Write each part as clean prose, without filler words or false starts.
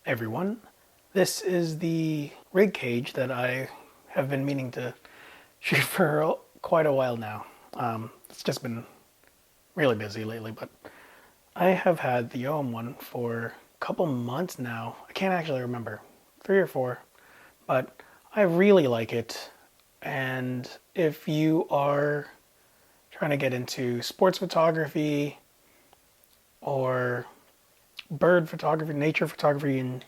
everyone. This is the rig cage that I have been meaning to shoot for quite a while now. It's just been really busy lately, but I have had the OM-1 for a couple months now. I can't actually remember, 3 or 4, but I really like it. And if you are trying to get into sports photography or bird photography, nature photography, and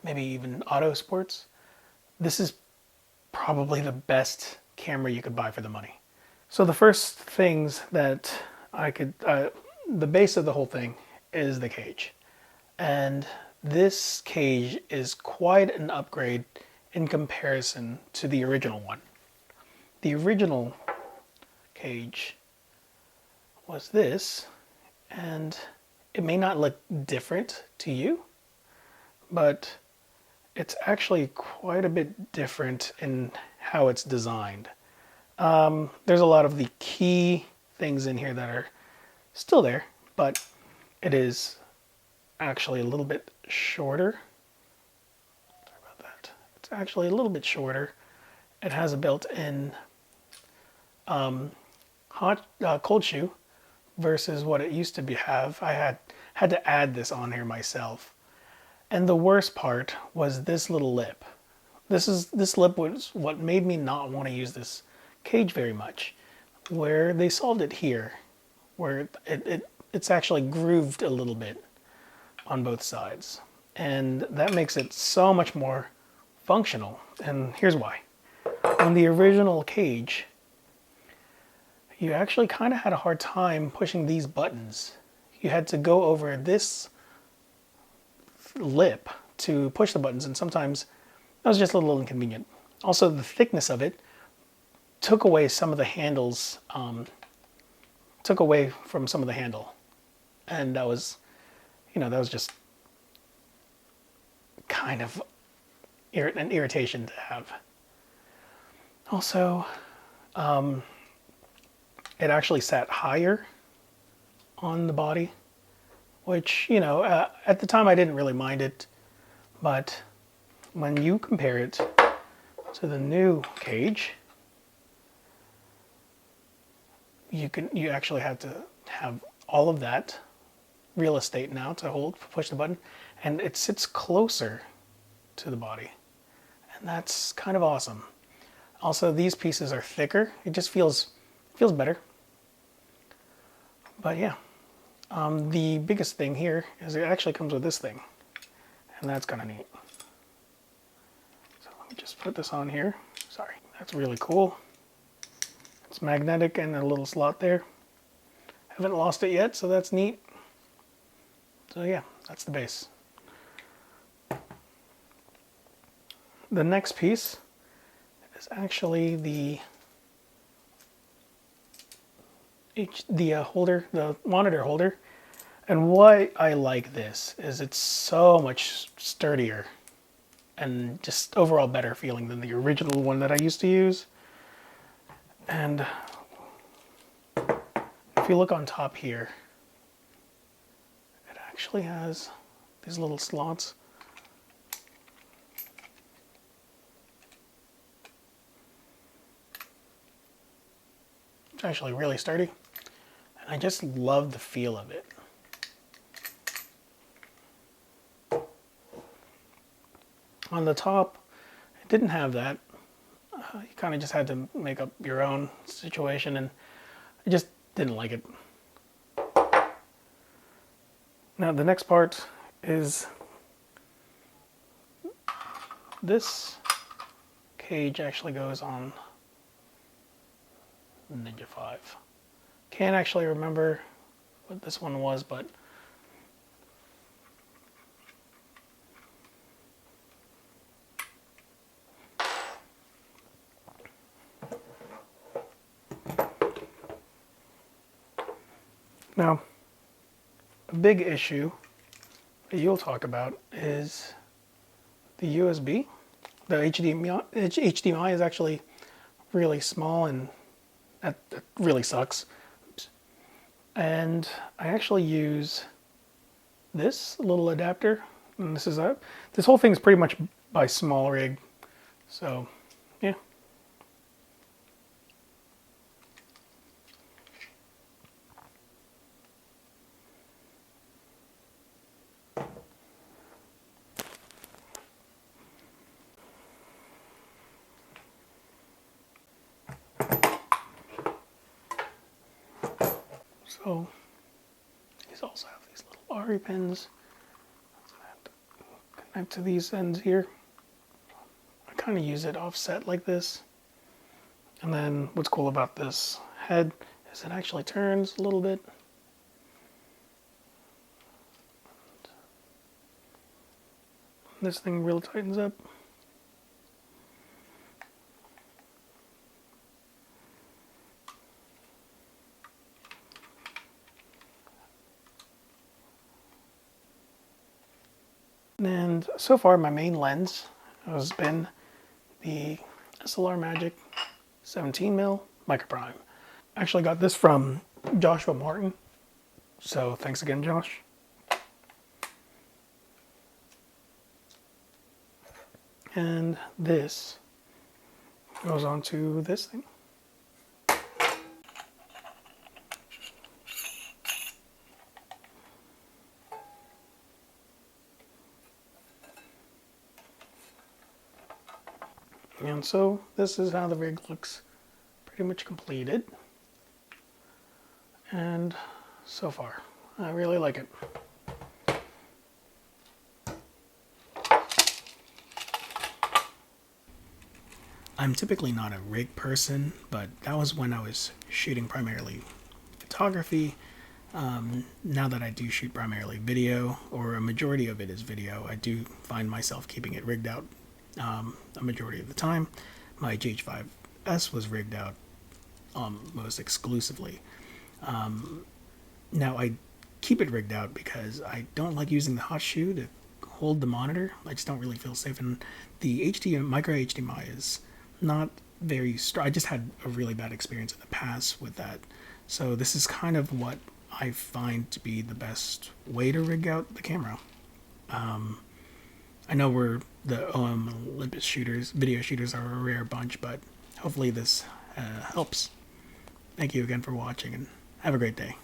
maybe even auto sports, this is probably the best camera you could buy for the money. So the first things that the base of the whole thing is the cage. And this cage is quite an upgrade in comparison to the original one. The original cage was this, and it may not look different to you, but it's actually quite a bit different in how it's designed. There's a lot of the key things in here that are still there, but it is actually a little bit shorter. Sorry about that. It's actually a little bit shorter. It has a built-in cold shoe versus what it used to have. I had to add this on here myself. And the worst part was this little lip. This lip was what made me not want to use this cage very much. Where they solved it here, where it's actually grooved a little bit on both sides. And that makes it so much more functional. And here's why. On the original cage, you actually kind of had a hard time pushing these buttons. You had to go over this lip to push the buttons, and sometimes that was just a little inconvenient. Also, the thickness of it took away some of the handles, took away from some of the handle. And that was, that was just kind of an irritation to have. Also, it actually sat higher on the body, which, at the time I didn't really mind it, but when you compare it to the new cage, you actually have to have all of that real estate now to push the button, and it sits closer to the body, and that's kind of awesome. Also, these pieces are thicker. It just feels better. But yeah, the biggest thing here is it actually comes with this thing, and that's kind of neat. So let me just put this on here. Sorry, that's really cool. It's magnetic and a little slot there. Haven't lost it yet, so that's neat. So yeah, that's the base. The next piece is actually the holder, the monitor holder. And why I like this is it's so much sturdier and just overall better feeling than the original one that I used to use. And if you look on top here, it actually has these little slots. It's actually really sturdy. And I just love the feel of it. On the top, it didn't have that. You kind of just had to make up your own situation, and I just didn't like it. Now the next part is this cage actually goes on Ninja V. Can't actually remember what this one was, but now a big issue that you'll talk about is the USB. The HDMI is actually really small, and that really sucks. Oops. And I actually use this little adapter, and this whole thing is pretty much by Smallrig. So, yeah. So these also have these little RE pins. Connect to these ends here. I kind of use it offset like this. And then what's cool about this head is it actually turns a little bit. This thing really tightens up. And so far my main lens has been the SLR Magic 17mm Micro Prime. Actually got this from Joshua Martin, so thanks again, Josh. And this goes onto this thing. And so this is how the rig looks pretty much completed. And so far, I really like it. I'm typically not a rig person, but that was when I was shooting primarily photography. Now that I do shoot primarily video, or a majority of it is video, I do find myself keeping it rigged out a majority of the time. My GH5S was rigged out almost exclusively. Now I keep it rigged out because I don't like using the hot shoe to hold the monitor. I just don't really feel safe, and the micro HDMI is not very strong. I just had a really bad experience in the past with that. So this is kind of what I find to be the best way to rig out the camera. I know the Olympus shooters, video shooters are a rare bunch, but hopefully this helps. Thank you again for watching, and have a great day.